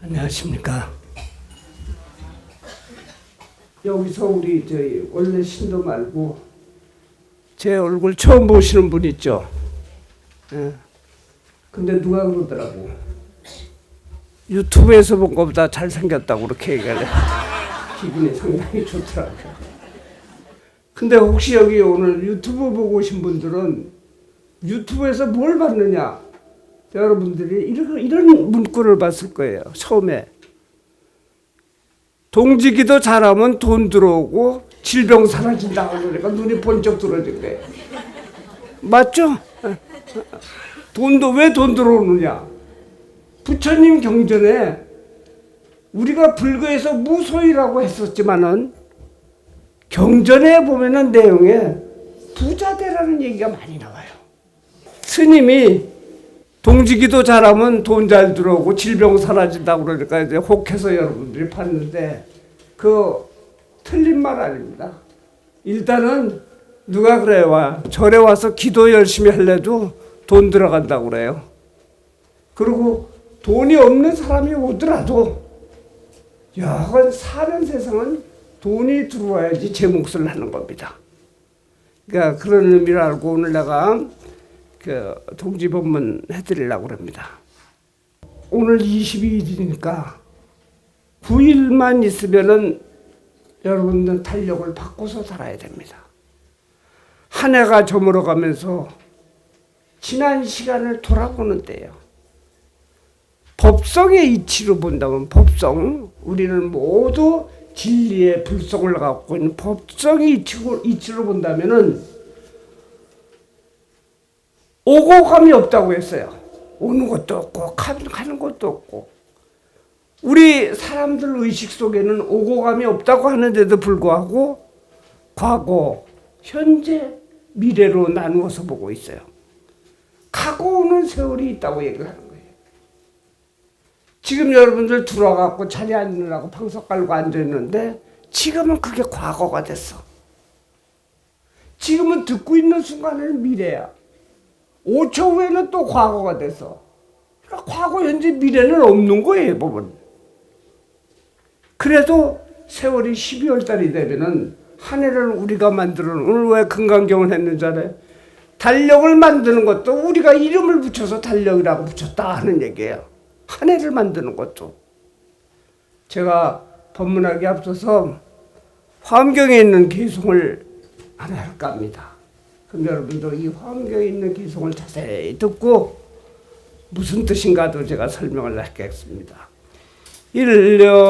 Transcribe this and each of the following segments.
안녕하십니까. 여기서 우리 원래 신도 말고 제 얼굴 처음 보시는 분 있죠. 예. 근데 누가 그러더라고. 유튜브에서 본 것보다 잘생겼다고 그렇게 얘기를 해. 기분이 상당히 좋더라고요. 근데 혹시 여기 오늘 유튜브 보고 오신 분들은 유튜브에서 뭘 봤느냐? 여러분들이 이런 문구를 봤을 거예요. 처음에 동지기도 잘하면 돈 들어오고 질병 사라진다고 그러니까 눈이 번쩍 들어진 거예요. 맞죠? 왜 돈 들어오느냐? 부처님 경전에 우리가 불교에서 무소유라고 했었지만은 경전에 보면은 내용에 부자 되라는 얘기가 많이 나와요. 스님이 동지기도 잘하면 돈 잘 들어오고 질병 사라진다고 그러니까 이제 혹해서 여러분들이 봤는데 그 틀린 말 아닙니다. 일단은 누가 그래요? 절에 와서 기도 열심히 할래도 돈 들어간다고 그래요. 그리고 돈이 없는 사람이 오더라도 여건 사는 세상은 돈이 들어와야지 제 몫을 하는 겁니다. 그러니까 그런 의미를 알고 오늘 내가 동지법문 해드리려고 합니다. 오늘 22일이니까 9일만 있으면은 여러분들 달력을 바꿔서 살아야 됩니다. 한 해가 저물어가면서 지난 시간을 돌아보는 때예요. 법성의 이치로 본다면 법성, 우리는 모두 진리의 불성을 갖고 있는 법성의 이치로 본다면은 오고 감이 없다고 했어요. 오는 것도 없고 가는 것도 없고 우리 사람들 의식 속에는 오고 감이 없다고 하는데도 불구하고 과거, 현재, 미래로 나누어서 보고 있어요. 가고 오는 세월이 있다고 얘기를 하는 거예요. 지금 여러분들 들어와갖고 자리에 앉으라고 방석 깔고 앉아있는데 지금은 그게 과거가 됐어. 지금은 듣고 있는 순간에는 미래야. 5초 후에는 또 과거가 돼서 그러니까 과거, 현재, 미래는 없는 거예요, 보면. 그래도 세월이 12월 달이 되면은 한 해를 우리가 만들어 오늘 왜 금강경을 했는지 알아요? 달력을 만드는 것도 우리가 이름을 붙여서 달력이라고 붙였다 하는 얘기예요. 한 해를 만드는 것도. 제가 법문하기 앞서서 화엄경에 있는 기송을 하나 할까 합니다. 그럼 여러분도 이 화엄경에 있는 기송을 자세히 듣고 무슨 뜻인가도 제가 설명을 하겠습니다. 일념무관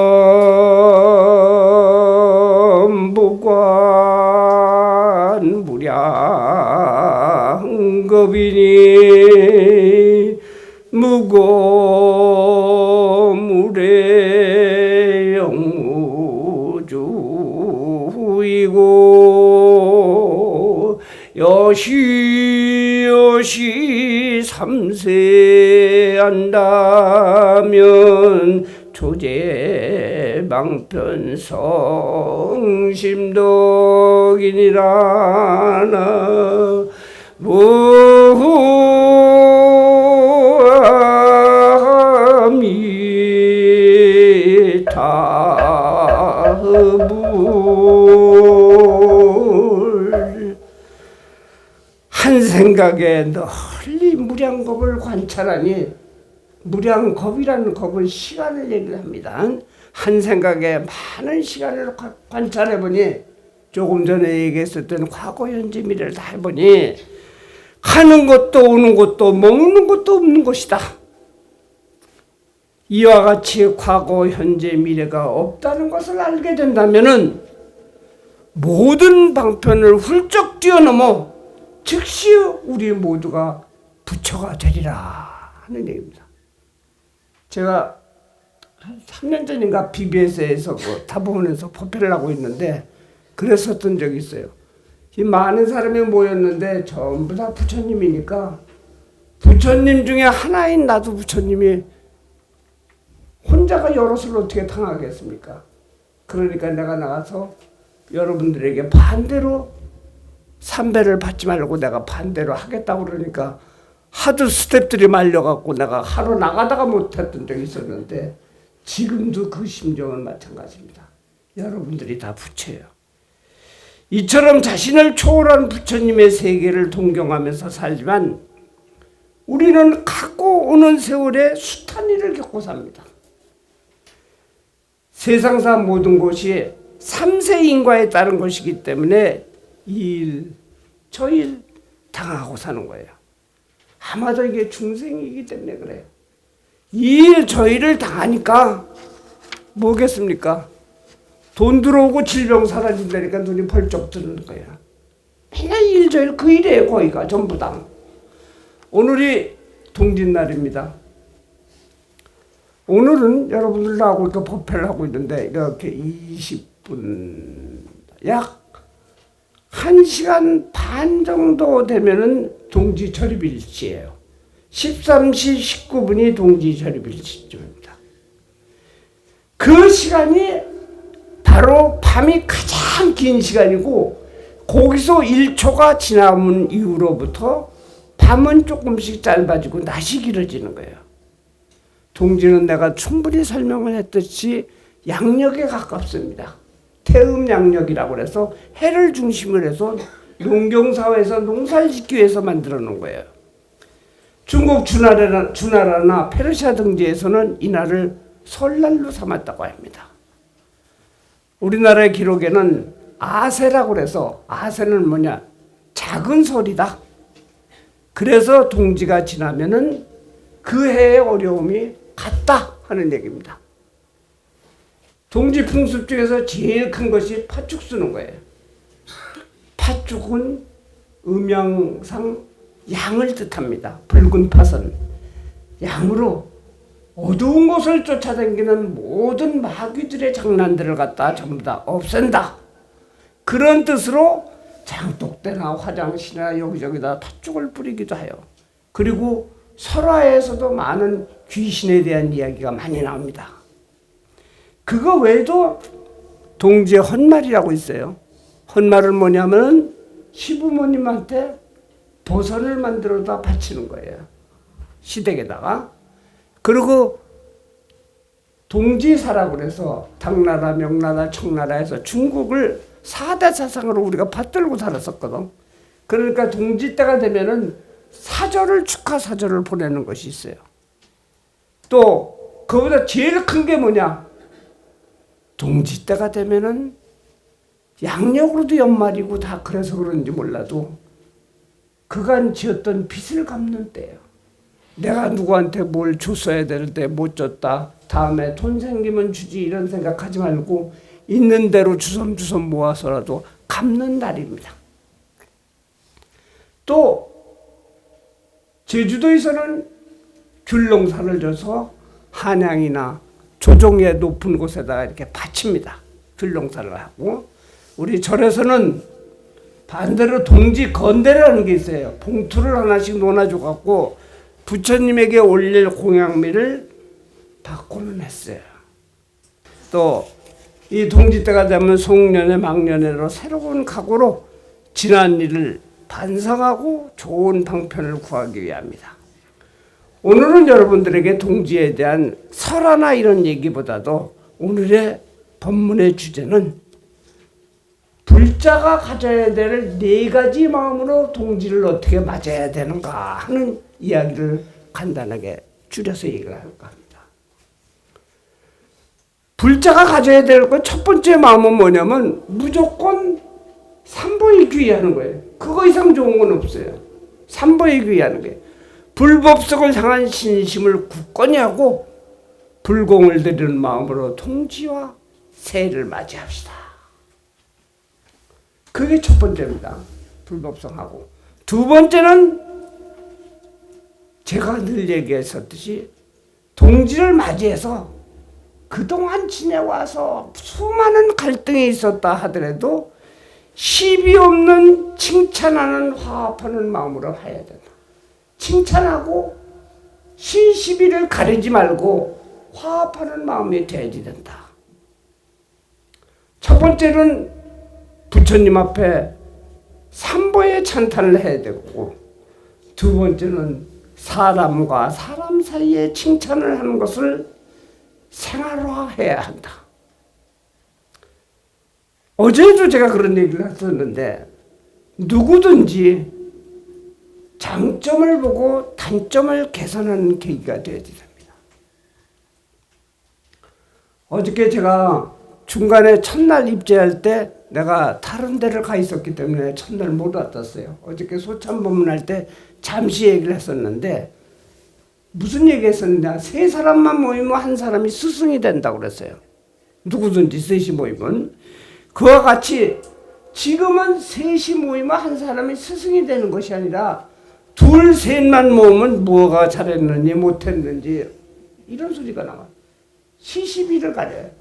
무량겁이니 무고무례 영무주이고 여시 삼세한다면 조제방편 성심덕이니라 나 한 생각에 널리 무량겁을 관찰하니 무량겁이라는 겁은 시간을 얘기를 합니다. 한 생각에 많은 시간을 관찰해보니 조금 전에 얘기했었던 과거, 현재, 미래를 다 해보니 가는 것도 오는 것도 먹는 것도 없는 것이다. 이와 같이 과거, 현재, 미래가 없다는 것을 알게 된다면은 모든 방편을 훌쩍 뛰어넘어 즉시 우리 모두가 부처가 되리라 하는 얘기입니다. 제가 한 3년 전인가 BBS에서 타보면서 법회를 하고 있는데 그랬었던 적이 있어요. 이 많은 사람이 모였는데 전부 다 부처님이니까 부처님 중에 하나인 나도 부처님이 혼자가 여럿을 어떻게 당하겠습니까? 그러니까 내가 나가서 여러분들에게 반대로 삼배를 받지 말고 내가 반대로 하겠다고 그러니까 하도 스태프들이 말려갖고 내가 하루 나가다가 못했던 적이 있었는데 지금도 그 심정은 마찬가지입니다. 여러분들이 다 부처예요. 이처럼 자신을 초월한 부처님의 세계를 동경하면서 살지만 우리는 갖고 오는 세월에 숱한 일을 겪고 삽니다. 세상사 모든 것이 삼세 인과에 따른 것이기 때문에 이 일, 저 일 당하고 사는 거예요. 아마도 이게 중생이기 때문에 그래요. 이 일, 저 일을 당하니까 뭐겠습니까? 돈 들어오고 질병 사라진다니까 눈이 벌쩍 뜨는 거야. 맨날 일, 저 일, 그 일이에요. 거기가 전부 다. 오늘이 동짓날입니다. 오늘은 여러분들 나하고 이렇게 법회를 하고 있는데 이렇게 20분 약 1시간 반 정도 되면은 동지철입일치예요. 13시 19분이 동지철입일치입니다. 그 시간이 바로 밤이 가장 긴 시간이고 거기서 1초가 지나면 이후로부터 밤은 조금씩 짧아지고 낮이 길어지는 거예요. 동지는 내가 충분히 설명을 했듯이 양력에 가깝습니다. 태음양력이라고 해서 해를 중심으로 해서 농경사회에서 농사를 짓기 위해서 만들어 놓은 거예요. 중국 주나라나 페르시아 등지에서는 이날을 설날로 삼았다고 합니다. 우리나라의 기록에는 아세라고 해서 아세는 뭐냐? 작은 설이다. 그래서 동지가 지나면은 그 해의 어려움이 갔다 하는 얘기입니다. 동지 풍습 중에서 제일 큰 것이 팥죽 쓰는 거예요. 팥죽은 음양상 양을 뜻합니다. 붉은 팥은 양으로 어두운 곳을 쫓아다니는 모든 마귀들의 장난들을 갖다 전부 다 없앤다. 그런 뜻으로 장독대나 화장실이나 여기저기다 팥죽을 뿌리기도 해요. 그리고 설화에서도 많은 귀신에 대한 이야기가 많이 나옵니다. 그거 외에도 동지의 헛말이라고 있어요. 헛말은 뭐냐면 시부모님한테 보선을 만들어다 바치는 거예요. 시댁에다가. 그리고 동지사라고 해서 당나라, 명나라, 청나라에서 중국을 4대 사상으로 우리가 받들고 살았었거든. 그러니까 동지 때가 되면은 사절을 축하 사절을 보내는 것이 있어요. 또 그보다 제일 큰 게 뭐냐? 동지 때가 되면은 양력으로도 연말이고 다 그래서 그런지 몰라도 그간 지었던 빚을 갚는 때예요. 내가 누구한테 뭘 줬어야 될 때 못 줬다. 다음에 돈 생기면 주지 이런 생각하지 말고 있는 대로 주섬주섬 모아서라도 갚는 날입니다. 또 제주도에서는 귤농사를 져서 한양이나 조종의 높은 곳에다가 이렇게 바칩니다. 귤농사를 하고 우리 절에서는 반대로 동지 건대라는 게 있어요. 봉투를 하나씩 놓아줘갖고 부처님에게 올릴 공양미를 받고는 했어요. 또 이 동지 때가 되면 송년회 망년회로 새로운 각오로 지난 일을 반성하고 좋은 방편을 구하기 위함이다. 오늘은 여러분들에게 동지에 대한 설화나 이런 얘기보다도 오늘의 법문의 주제는 불자가 가져야 될 4가지 마음으로 동지를 어떻게 맞아야 되는가 하는 이야기를 간단하게 줄여서 얘기를 할까 합니다. 불자가 가져야 될 것 첫 번째 마음은 뭐냐면 무조건 삼보일귀하는 거예요. 그거 이상 좋은 건 없어요. 삼보일귀하는 거예요. 불법석을 향한 신심을 굳건히 하고 불공을 드리는 마음으로 동지와 새해를 맞이합시다. 그게 첫 번째입니다. 불법성하고. 두 번째는 제가 늘 얘기했었듯이 동지를 맞이해서 그동안 지내와서 수많은 갈등이 있었다 하더라도 시비 없는 칭찬하는 화합하는 마음으로 해야 된다. 칭찬하고 시시비를 가리지 말고 화합하는 마음이 돼야지 된다. 첫 번째는 부처님 앞에 삼보의 찬탄을 해야 되고 두 번째는 사람과 사람 사이에 칭찬을 하는 것을 생활화해야 한다. 어제도 제가 그런 얘기를 했었는데 누구든지 장점을 보고 단점을 개선하는 계기가 되어야 됩니다. 어저께 제가 중간에 첫날 입제할 때 내가 다른 데를 가 있었기 때문에 첫날 못 왔었어요. 어저께 소참 법문할 때 잠시 얘기를 했었는데 무슨 얘기 했었는데 세 사람만 모이면 한 사람이 스승이 된다고 그랬어요. 누구든지 셋이 모이면. 그와 같이 지금은 셋이 모이면 한 사람이 스승이 되는 것이 아니라 둘, 셋만 모으면 뭐가 잘했는지 못했는지 이런 소리가 나와요. 시시비를 가려요.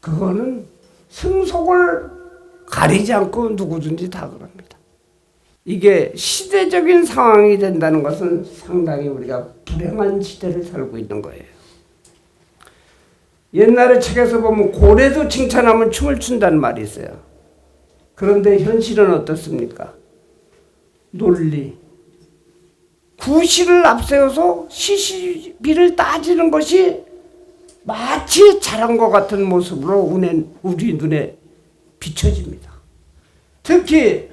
그거는 승속을 가리지 않고 누구든지 다 그럽니다. 이게 시대적인 상황이 된다는 것은 상당히 우리가 불행한 시대를 살고 있는 거예요. 옛날에 책에서 보면 고래도 칭찬하면 춤을 춘다는 말이 있어요. 그런데 현실은 어떻습니까? 논리, 구실을 앞세워서 시시비를 따지는 것이 마치 잘한 것 같은 모습으로 우리 눈에 비춰집니다. 특히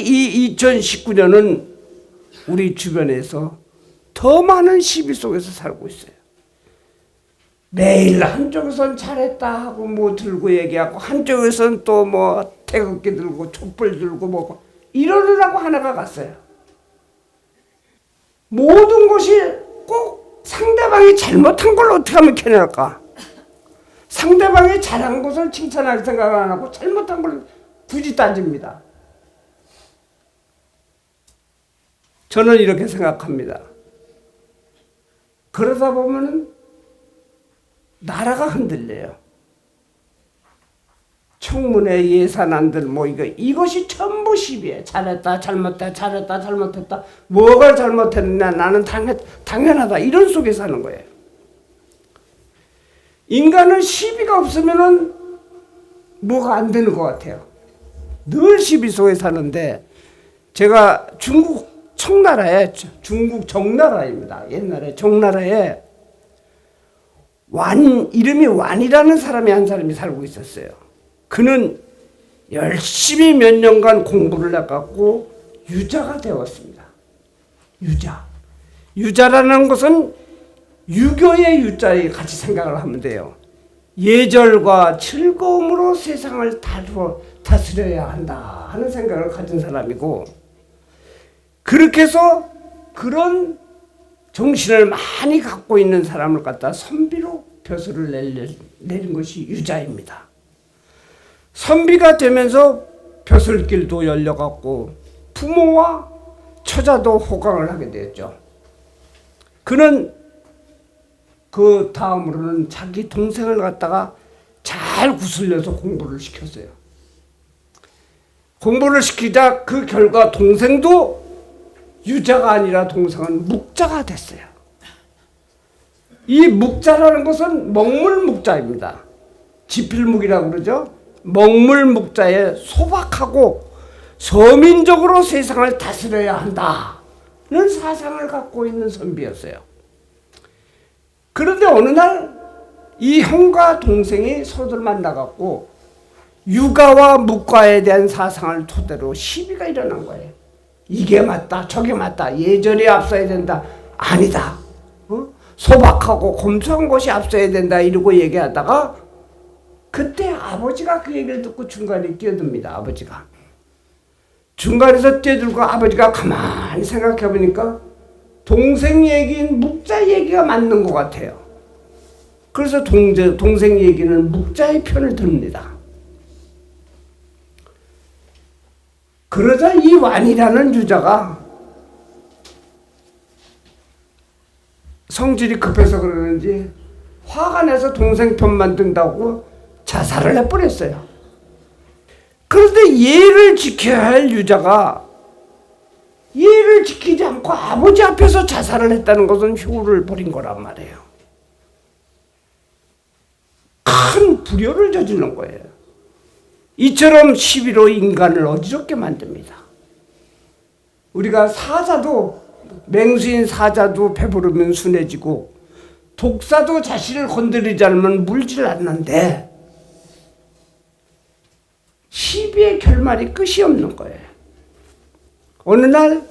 이 2019년은 우리 주변에서 더 많은 시비 속에서 살고 있어요. 매일 한쪽에선 잘했다 하고 뭐 들고 얘기하고 한쪽에선 또 뭐 태극기 들고 촛불 들고 뭐 이러느라고 하나가 갔어요. 모든 것이 꼭 상대방이 잘못한 걸 어떻게 하면 캐낼까? 상대방이 잘한 것을 칭찬할 생각을 안 하고 잘못한 걸 굳이 따집니다. 저는 이렇게 생각합니다. 그러다 보면은 나라가 흔들려요. 청문회 예산안들 뭐 이것이 전부 시비에 잘했다 잘못했다 잘했다 잘못했다 뭐가 잘못했느냐 나는 당연하다 이런 속에 사는 거예요. 인간은 시비가 없으면은 뭐가 안 되는 것 같아요. 늘 시비 속에 사는데 제가 중국 청나라에 중국 정나라입니다. 옛날에 정나라에 이름이 완이라는 사람이 한 사람이 살고 있었어요. 그는 열심히 몇 년간 공부를 해갖고 유자가 되었습니다. 유자라는 것은 유교의 유자에 같이 생각을 하면 돼요. 예절과 즐거움으로 세상을 다스려야 한다 하는 생각을 가진 사람이고 그렇게 해서 그런 정신을 많이 갖고 있는 사람을 갖다 선비로 벼슬을 내린 것이 유자입니다. 선비가 되면서 벼슬길도 열려갖고 부모와 처자도 호강을 하게 되었죠. 그는 그 다음으로는 자기 동생을 갖다가 잘 구슬려서 공부를 시켰어요. 공부를 시키자 그 결과 동생도 유자가 아니라 동생은 묵자가 됐어요. 이 묵자라는 것은 먹물묵자입니다. 지필묵이라고 그러죠. 먹물묵자에 소박하고 서민적으로 세상을 다스려야 한다는 사상을 갖고 있는 선비였어요. 그런데 어느 날 이 형과 동생이 서로 만나갖고 육아와 묵과에 대한 사상을 토대로 시비가 일어난 거예요. 이게 맞다 저게 맞다 예절이 앞서야 된다 아니다 소박하고 검소한 것이 앞서야 된다 이러고 얘기하다가 그때 아버지가 그 얘기를 듣고 중간에 뛰어듭니다. 아버지가 중간에서 뛰어들고 아버지가 가만히 생각해 보니까 동생 얘기인 묵자 얘기가 맞는 것 같아요. 그래서 동생 얘기는 묵자의 편을 듭니다. 그러자 이 완이라는 유자가 성질이 급해서 그러는지 화가 나서 동생 편만 든다고 자살을 해버렸어요. 그런데 예를 지켜야 할 유자가 예를 지키지 않고 아버지 앞에서 자살을 했다는 것은 효를 버린 거란 말이에요. 큰 불효를 저지른 거예요. 이처럼 시비로 인간을 어지럽게 만듭니다. 우리가 사자도 맹수인 사자도 배부르면 순해지고 독사도 자신을 건드리지 않으면 물질 않는데 시비의 결말이 끝이 없는 거예요. 어느 날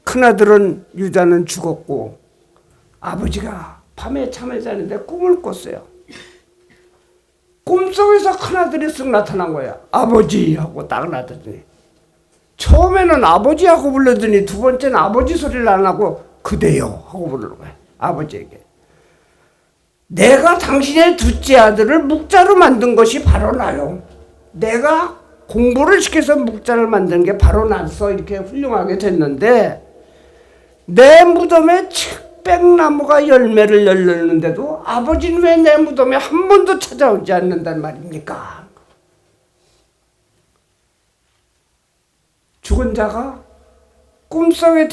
큰아들은 유다는 죽었고 아버지가 밤에 잠을 자는데 꿈을 꿨어요. 꿈속에서 큰아들이 쓱 나타난 거야. 아버지 하고 딱 나더니 처음에는 아버지 하고 불렀더니 두 번째는 아버지 소리를 안 하고 그대요 하고 부르는 거야. 아버지에게. 내가 당신의 둘째 아들을 묵자로 만든 것이 바로 나요. 내가 공부를 시켜서 묵자를 만든 게 바로 나서 이렇게 훌륭하게 됐는데 내 무덤에 칡백나무가 열매를 열렸는데도 아버지는 왜 내 무덤에 한 번도 찾아오지 않는단 말입니까? 죽은 자가 꿈속에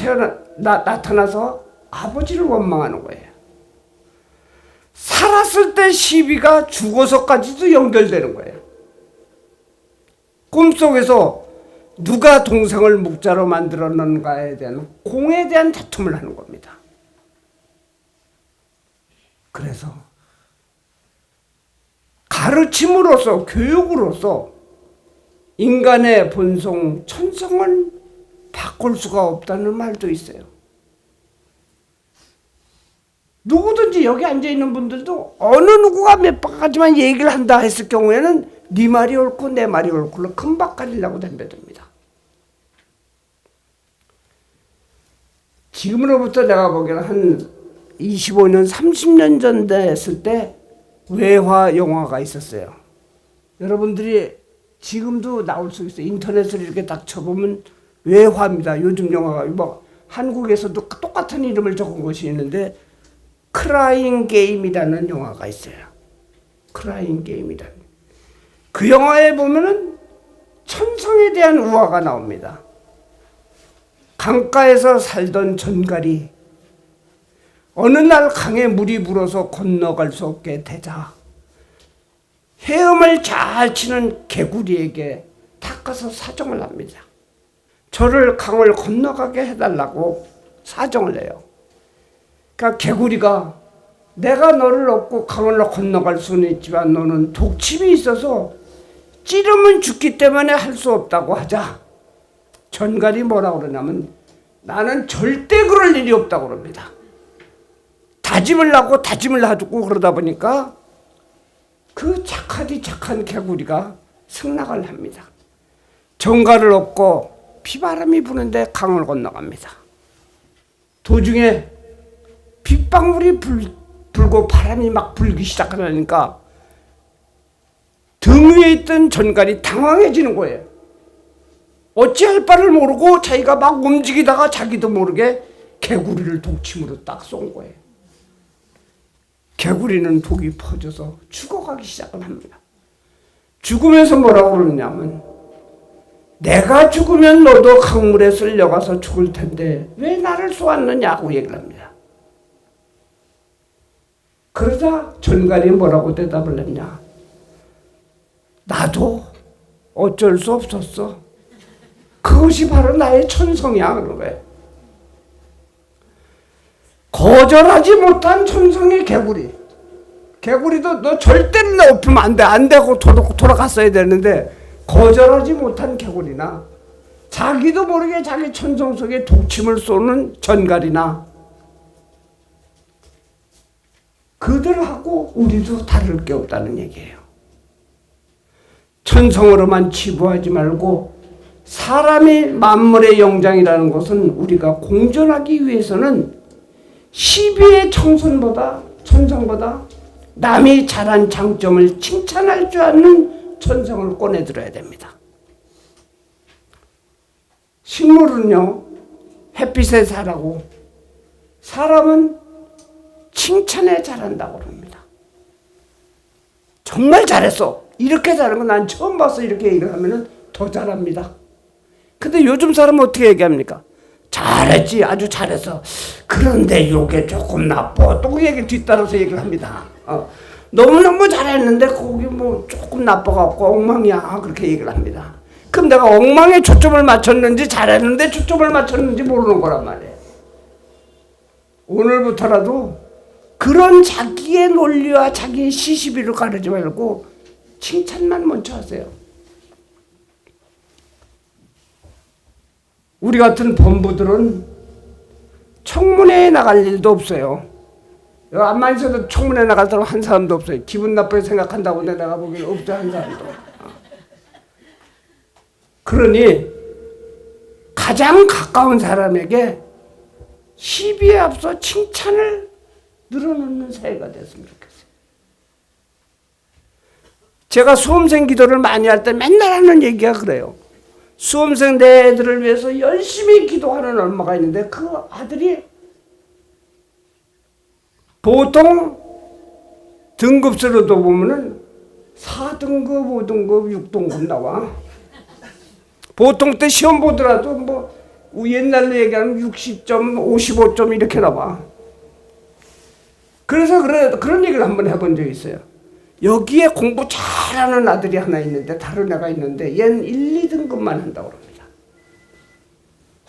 나타나서 아버지를 원망하는 거예요. 살았을 때 시비가 죽어서까지도 연결되는 거예요. 꿈속에서 누가 동생을 묵자로 만들었는가에 대한 공에 대한 다툼을 하는 겁니다. 그래서 가르침으로써 교육으로서 인간의 본성 천성을 바꿀 수가 없다는 말도 있어요. 누구든지 여기 앉아있는 분들도 어느 누구가 몇 가지만 얘기를 한다 했을 경우에는 네 말이 옳고 내 말이 옳고 금방 가리려고 덤벼듭니다. 지금으로부터 내가 보기에는 한 25년, 30년 전 됐을 때 외화 영화가 있었어요. 여러분들이 지금도 나올 수 있어요. 인터넷을 이렇게 딱 쳐보면 외화입니다. 요즘 영화가 뭐 한국에서도 똑같은 이름을 적은 것이 있는데 크라잉 게임이라는 영화가 있어요. 크라잉 게임이라는. 그 영화에 보면은 천성에 대한 우화가 나옵니다. 강가에서 살던 전갈이 어느 날 강에 물이 불어서 건너갈 수 없게 되자 헤엄을 잘 치는 개구리에게 닦아서 사정을 합니다. 저를 강을 건너가게 해달라고 사정을 해요. 그러니까 개구리가 내가 너를 얻고 강을 건너갈 수는 있지만 너는 독침이 있어서 찌르면 죽기 때문에 할 수 없다고 하자. 전갈이 뭐라고 그러냐면 나는 절대 그럴 일이 없다고 그럽니다. 다짐을 하고 다짐을 하고 그러다 보니까 그 착한 개구리가 승낙을 합니다. 전갈을 얻고 비바람이 부는데 강을 건너갑니다. 도중에 빗방울이 불고 바람이 막 불기 시작하니까 등 위에 있던 전갈이 당황해지는 거예요. 어찌할 바를 모르고 자기가 막 움직이다가 자기도 모르게 개구리를 독침으로 딱 쏜 거예요. 개구리는 독이 퍼져서 죽어가기 시작을 합니다. 죽으면서 뭐라고 그러냐면 내가 죽으면 너도 강물에 쓸려가서 죽을 텐데 왜 나를 쏘았느냐고 얘기를 합니다. 그러자 전갈이 뭐라고 대답을 했냐. 나도 어쩔 수 없었어. 그것이 바로 나의 천성이야. 그런 거예요. 거절하지 못한 천성의 개구리. 개구리도 너 절대로 나 엎으면 안 돼. 안 되고 돌아갔어야 되는데 거절하지 못한 개구리나 자기도 모르게 자기 천성 속에 독침을 쏘는 전갈이나 그들하고 우리도 다를 게 없다는 얘기예요. 천성으로만 치부하지 말고 사람이 만물의 영장이라는 것은 우리가 공존하기 위해서는 시비의 천성보다 남이 잘한 장점을 칭찬할 줄 아는 천성을 꺼내들어야 됩니다. 식물은요 햇빛에 자라고 사람은 칭찬에 자란다고 합니다. 정말 잘했어. 이렇게 자란 거 난 처음 봤어. 이렇게 얘기를 하면은 더 잘합니다. 근데 요즘 사람은 어떻게 얘기합니까? 잘했지. 아주 잘했어. 그런데 요게 조금 나빠. 또 그 얘기 뒤따라서 얘기를 합니다. 너무너무 잘했는데 거기 뭐 조금 나빠갖고 엉망이야. 그렇게 얘기를 합니다. 그럼 내가 엉망에 초점을 맞췄는지 잘했는데 초점을 맞췄는지 모르는 거란 말이에요. 오늘부터라도 그런 자기의 논리와 자기의 시시비를 가르지 말고 칭찬만 먼저 하세요. 우리 같은 범부들은 청문회에 나갈 일도 없어요. 암만 있어도 청문회 나갈 사람 한 사람도 없어요. 기분 나쁘게 생각한다고 내가 보기엔 없죠, 한 사람도. 그러니 가장 가까운 사람에게 시비에 앞서 칭찬을 늘어놓는 사회가 됐으면 좋겠어요. 제가 수험생 기도를 많이 할 때 맨날 하는 얘기가 그래요. 수험생 내 애들을 위해서 열심히 기도하는 엄마가 있는데 그 아들이 보통 등급수로도 보면은 4등급, 5등급, 6등급 나와. 보통 때 시험 보더라도 뭐 옛날로 얘기하면 60점, 55점 이렇게 나와. 그래서 그런 얘기를 한번 해본 적이 있어요. 여기에 공부 잘하는 아들이 하나 있는데, 다른 애가 있는데 얘는 1, 2등급만 한다고 합니다.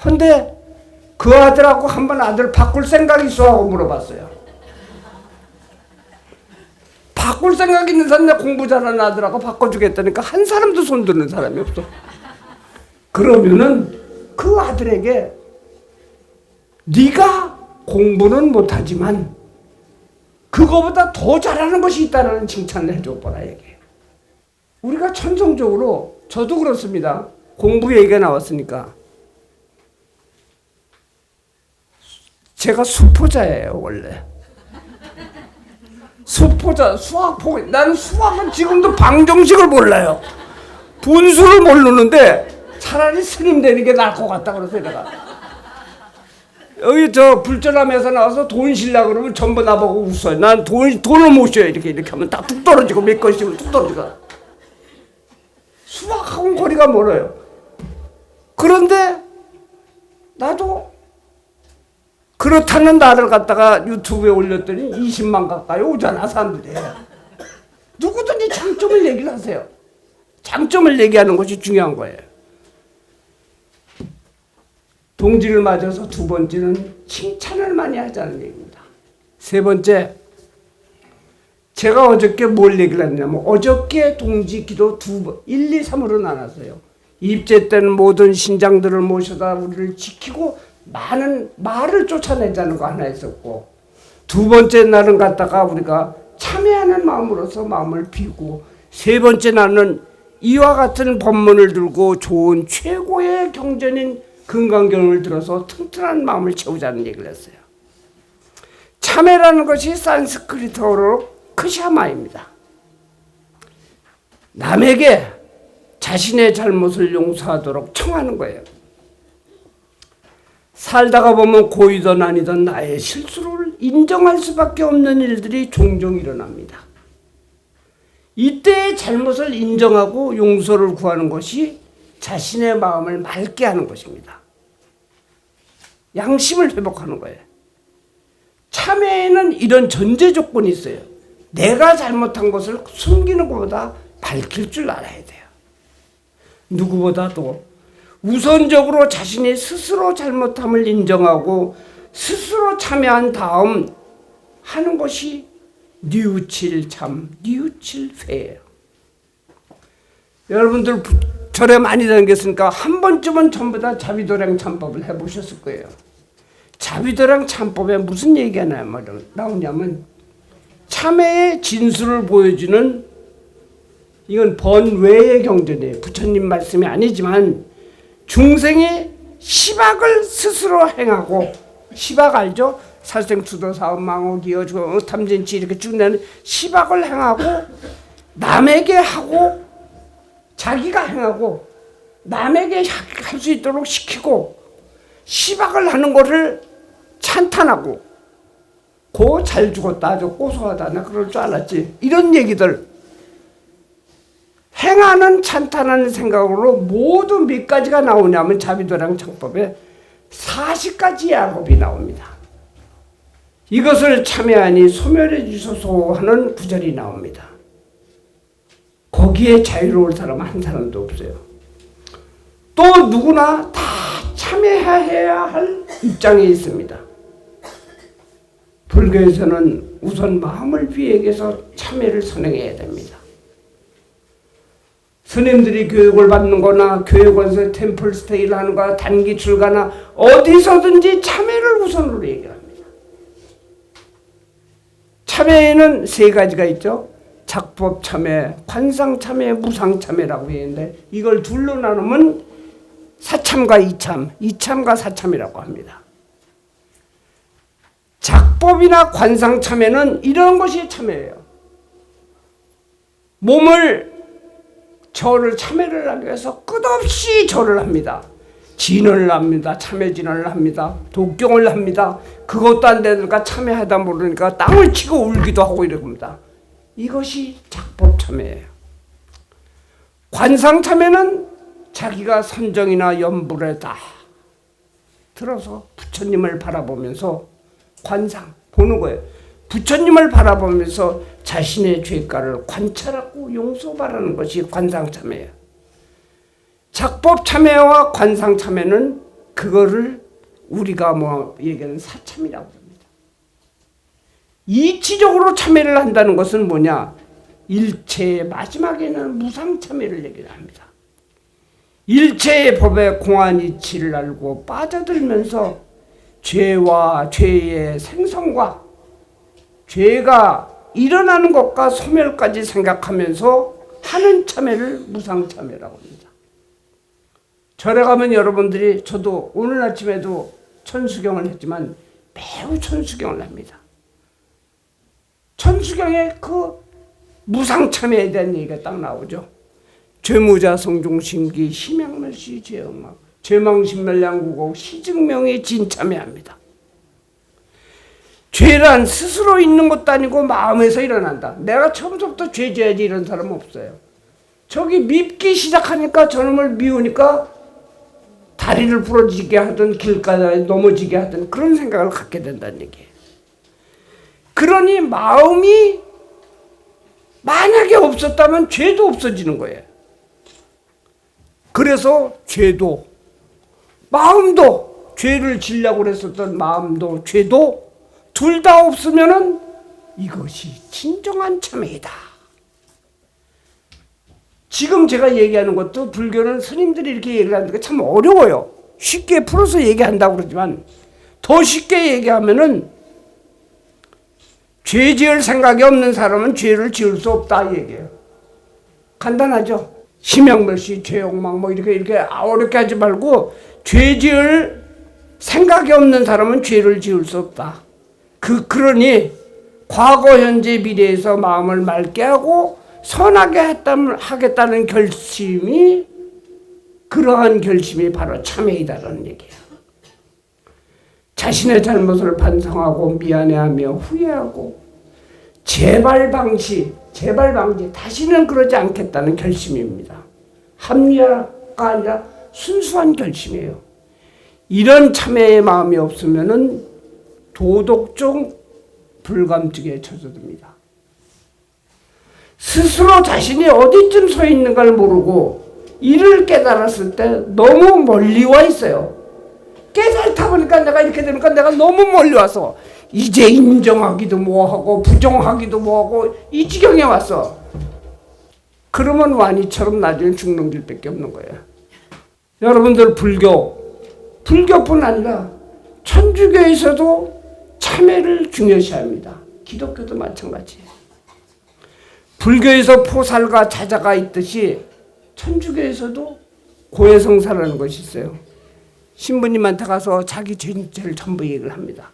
근데 그 아들하고 한번 아들 바꿀 생각이 있어 하고 물어봤어요. 바꿀 생각 있는 사람이 공부 잘하는 아들하고 바꿔주겠다니까 한 사람도 손드는 사람이 없어. 그러면은 그 아들에게 네가 공부는 못하지만 그거보다 더 잘하는 것이 있다는 칭찬을 해줘보라 얘기해요. 우리가 천성적으로, 저도 그렇습니다. 공부 얘기가 나왔으니까. 제가 수포자예요, 원래. 수포자, 나는 수학은 지금도 방정식을 몰라요. 분수를 모르는데 차라리 스님 되는 게 나을 것 같다 그래서 내가. 여기 저 불전함에서 나와서 돈 실라 그러면 전부 나보고 웃어요. 난 돈을 못 쉬어요. 이렇게 하면 딱 뚝 떨어지고 몇 건씩은 뚝 떨어지고. 수학하고는 거리가 멀어요. 그런데 나도 그렇다는 나를 갖다가 유튜브에 올렸더니 20만 가까이 오잖아, 사람들이. 누구든지 장점을 얘기를 하세요. 장점을 얘기하는 것이 중요한 거예요. 동지를 맞아서 두 번째는 칭찬을 많이 하자는 얘기입니다. 세 번째, 제가 어저께 뭘 얘기를 했냐면, 어저께 동지 기도 1, 2, 3으로 나눴어요. 입제 때는 모든 신장들을 모셔다 우리를 지키고 많은 말을 쫓아내자는 거 하나 있었고, 두 번째 날은 갖다가 우리가 참여하는 마음으로서 마음을 비우고, 세 번째 날은 이와 같은 법문을 들고 좋은 최고의 경전인 금강경을 들어서 튼튼한 마음을 채우자는 얘기를 했어요. 참회라는 것이 산스크리트어로 크샤마입니다. 남에게 자신의 잘못을 용서하도록 청하는 거예요. 살다가 보면 고이든 아니든 나의 실수를 인정할 수밖에 없는 일들이 종종 일어납니다. 이때의 잘못을 인정하고 용서를 구하는 것이 자신의 마음을 맑게 하는 것입니다. 양심을 회복하는 거예요. 참회에는 이런 전제 조건이 있어요. 내가 잘못한 것을 숨기는 것보다 밝힐 줄 알아야 돼요. 누구보다도 우선적으로 자신이 스스로 잘못함을 인정하고 스스로 참여한 다음 하는 것이 뉘우칠 참, 뉘우칠 회예요. 여러분들 절에 많이 다녔으니까 한 번쯤은 전부 다 자비도량 참법을 해보셨을 거예요. 자비도량 참법에 무슨 얘기가 나오냐면, 참회의 진수를 보여주는, 이건 번외의 경전이에요. 부처님 말씀이 아니지만 중생이 시박을 스스로 행하고, 시박 알죠? 살생투도 사업망호 기어 탐진치 이렇게 쭉 내는 시박을 행하고, 남에게 하고 자기가 행하고 남에게 할 수 있도록 시키고 시박을 하는 것을 찬탄하고, 고 잘 죽었다, 아주 고소하다, 나 그럴 줄 알았지, 이런 얘기들 행하는 찬탄하는 생각으로 모두 몇 가지가 나오냐면 자비도량 참법에 40가지 약업이 나옵니다. 이것을 참여하니 소멸해 주소서 하는 구절이 나옵니다. 거기에 자유로울 사람 한 사람도 없어요. 또 누구나 다 참여해야 할 입장에 있습니다. 불교에서는 우선 마음을 비행해서 참회를 선행해야 됩니다. 스님들이 교육을 받는 거나 교육원에서 템플 스테이를 하는 거나 단기 출가나 어디서든지 참회를 우선으로 얘기합니다. 참회에는 세 가지가 있죠. 작법 참회, 관상 참회, 무상 참회라고 했는데 이걸 둘로 나누면 사참과 이참, 이참과 사참이라고 합니다. 작법이나 관상 참회는 이런 것이 참회예요. 몸을 절을 참회를 하기 위해서 끝없이 절을 합니다. 진을 합니다. 참회진을 합니다. 독경을 합니다. 그것도 안 되니까 참회하다 모르니까 땅을 치고 울기도 하고 이럽니다. 이것이 작법 참회예요. 관상 참회는 자기가 선정이나 연불에 다 들어서 부처님을 바라보면서 관상 보는 거예요. 부처님을 바라보면서 자신의 죄가를 관찰하고 용서 바라는 것이 관상 참회예요. 작법 참회와 관상 참회는 그거를 우리가 얘기하는 사참이라고 합니다. 이치적으로 참회를 한다는 것은 뭐냐? 일체의 마지막에는 무상 참회를 얘기를 합니다. 일체의 법의 공한 이치를 알고 빠져들면서 죄와 죄의 생성과 죄가 일어나는 것과 소멸까지 생각하면서 하는 참회를 무상 참회라고 합니다. 절에 가면 여러분들이, 저도 오늘 아침에도 천수경을 했지만 매우 천수경을 합니다. 천수경에 그 무상 참회에 대한 얘기가 딱 나오죠. 죄무자 성종심기 심양멸시 죄영막 죄망신멸량구곡 시증명이 진참회합니다. 죄란 스스로 있는 것도 아니고 마음에서 일어난다. 내가 처음부터 죄 져야지 이런 사람은 없어요. 저기 밉기 시작하니까 저놈을 미우니까 다리를 부러지게 하든 길가에 넘어지게 하든 그런 생각을 갖게 된다는 얘기예요. 그러니 마음이 만약에 없었다면 죄도 없어지는 거예요. 그래서 죄도, 마음도, 죄를 지려고 했었던 마음도 죄도 둘 다 없으면은 이것이 진정한 참회이다. 지금 제가 얘기하는 것도 불교는 스님들이 이렇게 얘기를 하는 게 참 어려워요. 쉽게 풀어서 얘기한다고 그러지만 더 쉽게 얘기하면은 죄 지을 생각이 없는 사람은 죄를 지을 수 없다 얘기해요. 간단하죠. 심양멸시, 죄욕망 이렇게 어렵게 하지 말고 죄 지을 생각이 없는 사람은 죄를 지을 수 없다. 그러니 과거, 현재, 미래에서 마음을 맑게 하고 선하게 하겠다는 결심이, 그러한 결심이 바로 참회이다라는 얘기예요. 자신의 잘못을 반성하고 미안해하며 후회하고 재발 방지, 다시는 그러지 않겠다는 결심입니다. 합리화가 아니라 순수한 결심이에요. 이런 참회의 마음이 없으면은 도덕적 불감증에 처져듭니다. 스스로 자신이 어디쯤 서 있는가를 모르고 이를 깨달았을 때 너무 멀리 와 있어요. 깨달다 보니까 내가 이렇게 되니까 내가 너무 멀리 와서 이제 인정하기도 뭐하고 부정하기도 뭐하고 이 지경에 왔어. 그러면 와니처럼 나중에 죽는 길밖에 없는 거예요. 여러분들 불교뿐 아니라 천주교에서도 참회를 중요시합니다. 기독교도 마찬가지예요. 불교에서 포살과 자자가 있듯이 천주교에서도 고해성사라는 것이 있어요. 신부님한테 가서 자기 죄를 전부 얘기를 합니다.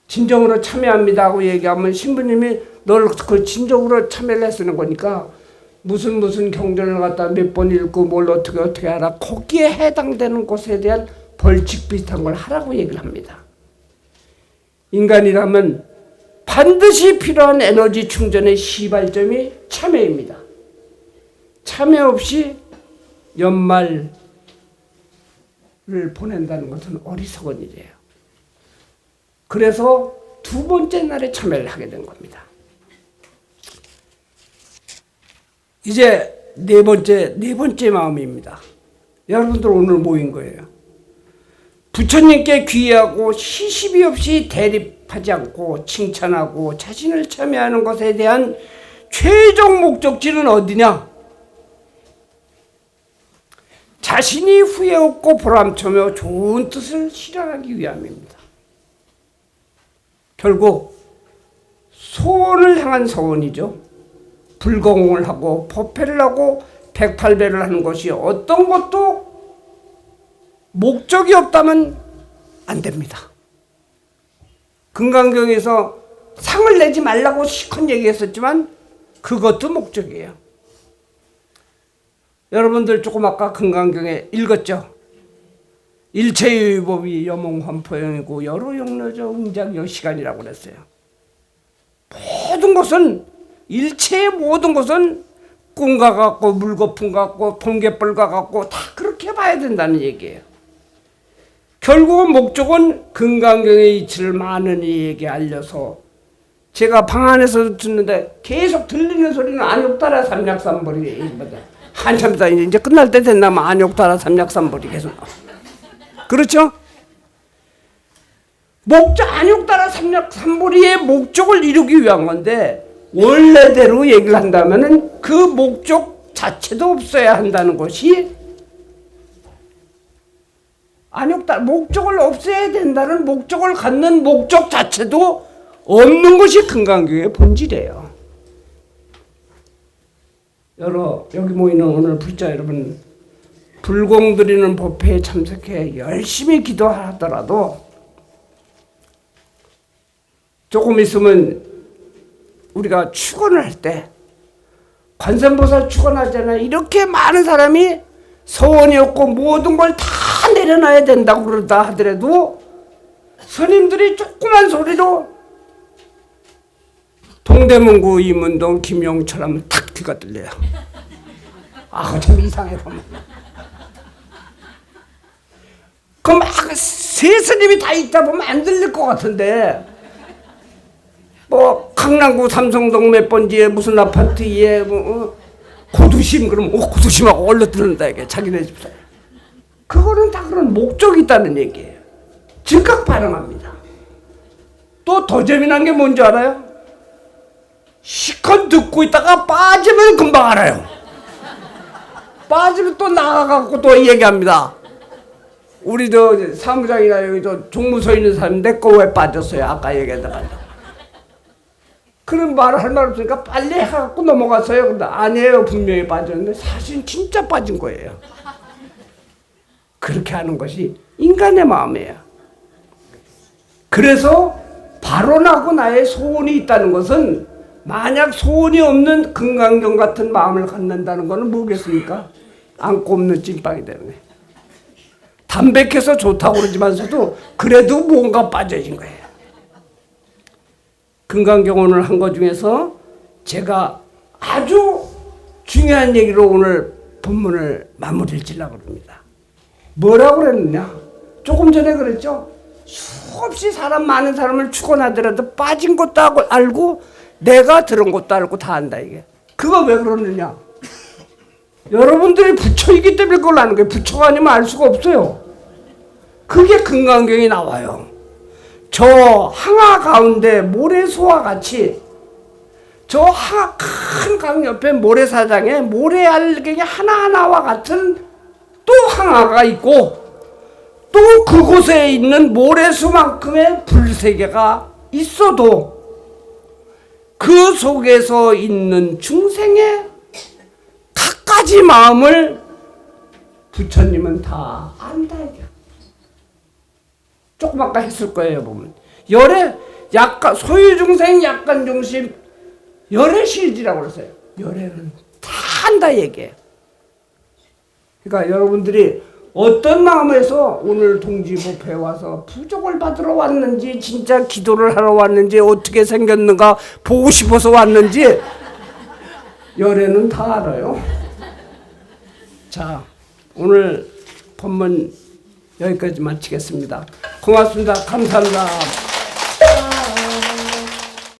진정으로 참회합니다 하고 얘기하면 신부님이 널 그 진정으로 참회를 했으는 거니까 무슨 경전을 갖다 몇 번 읽고 뭘 어떻게 하라, 거기에 해당되는 것에 대한 벌칙 비슷한 걸 하라고 얘기를 합니다. 인간이라면 반드시 필요한 에너지 충전의 시발점이 참회입니다. 참회 없이 연말을 보낸다는 것은 어리석은 일이에요. 그래서 두 번째 날에 참회를 하게 된 겁니다. 이제 네 번째 마음입니다. 여러분들 오늘 모인 거예요. 부처님께 귀의하고 시시비 없이 대립 비판하지 않고 칭찬하고 자신을 참여하는 것에 대한 최종 목적지는 어디냐? 자신이 후회 없고 보람차며 좋은 뜻을 실현하기 위함입니다. 결국 소원을 향한 소원이죠. 불공을 하고 법회를 하고 108배를 하는 것이 어떤 것도 목적이 없다면 안 됩니다. 금강경에서 상을 내지 말라고 시컷 얘기했었지만 그것도 목적이에요. 여러분들 조금 아까 금강경에 읽었죠? 일체유의법이 여몽환포형이고 여로용료저 응작여시간이라고 그랬어요. 모든 것은 일체의 모든 것은 꿈과 같고 물거품 같고 번갯불과 같고 다 그렇게 봐야 된다는 얘기예요. 결국은 목적은 금강경의 이치를 많은 이에게 알려서 제가 방 안에서 듣는데 계속 들리는 소리는 안욕따라 삼약삼벌이 한참 있다 이제 끝날 때 된다면 안욕따라 삼약삼벌이 계속 나와. 그렇죠? 안욕따라 삼약삼벌이의 목적을 이루기 위한 건데 원래대로 얘기를 한다면은 그 목적 자체도 없어야 한다는 것이 목적을 없애야 된다는 목적을 갖는 목적 자체도 없는 것이 금강경의 본질이에요. 여기 모이는 오늘 불자 여러분, 불공 드리는 법회에 참석해 열심히 기도하더라도 조금 있으면 우리가 축원을 할 때 관세음보살 축원하잖아요. 이렇게 많은 사람이 소원이 없고 모든 걸 다 내려놔야 된다고 그러다 하더라도 스님들이 조그만 소리로 동대문구 이문동 김용철하면 탁 귀가 들려요. 참 이상해 보면. 그럼 세 스님이 다 있다 보면 안 들릴 것 같은데 강남구 삼성동 몇 번지에 무슨 아파트에 고두심 그러면 고두심하고 얼른 들는다 이게 자기네 집사람. 그거는 다 그런 목적이 있다는 얘기예요. 즉각 반응합니다. 또 더 재미난 게 뭔지 알아요? 시컷 듣고 있다가 빠지면 금방 알아요. 빠지면 또 나가갖고 또 얘기합니다. 우리 사무장이나 여기 종무소에 있는 사람 내 거 왜 빠졌어요? 아까 얘기했다가. 그런 말을 할 말 없으니까 빨리 해갖고 넘어갔어요. 근데 아니에요. 분명히 빠졌는데 사실은 진짜 빠진 거예요. 그렇게 하는 것이 인간의 마음이에요. 그래서 발언하고 나의 소원이 있다는 것은 만약 소원이 없는 금강경 같은 마음을 갖는다는 것은 뭐겠습니까? 안고 없는 찐빵이 때문에. 담백해서 좋다고 그러지만서도 그래도 뭔가 빠져진 거예요. 금강경 오늘 한 것 중에서 제가 아주 중요한 얘기로 오늘 본문을 마무리를 지려고 합니다. 뭐라고 그랬느냐? 조금 전에 그랬죠? 수없이 많은 사람을 축원하더라도 빠진 것도 알고 내가 들은 것도 알고 다 안다 이게. 그거 왜 그러느냐? 여러분들이 부처이기 때문에 그걸 아는 거예요. 부처가 아니면 알 수가 없어요. 그게 금강경이 나와요. 저 항아 가운데 모래소와 같이 저 항아 큰 강 옆에 모래사장에 모래알갱이 하나하나와 같은 또 항아가 있고 또 그곳에 있는 모래수만큼의 불세계가 있어도 그 속에서 있는 중생의 갖가지 마음을 부처님은 다 안다 이게. 조금 아까 했을 거예요 보면 열애 약간 소유중생 약간중심 열애실지라고 그랬어요. 열애는 다 안다 얘기예요. 그러니까 여러분들이 어떤 마음에서 오늘 동지법회에 와서 부족을 받으러 왔는지 진짜 기도를 하러 왔는지 어떻게 생겼는가 보고 싶어서 왔는지 열애는 다 알아요. 자 오늘 본문 여기까지 마치겠습니다. 고맙습니다. 감사합니다.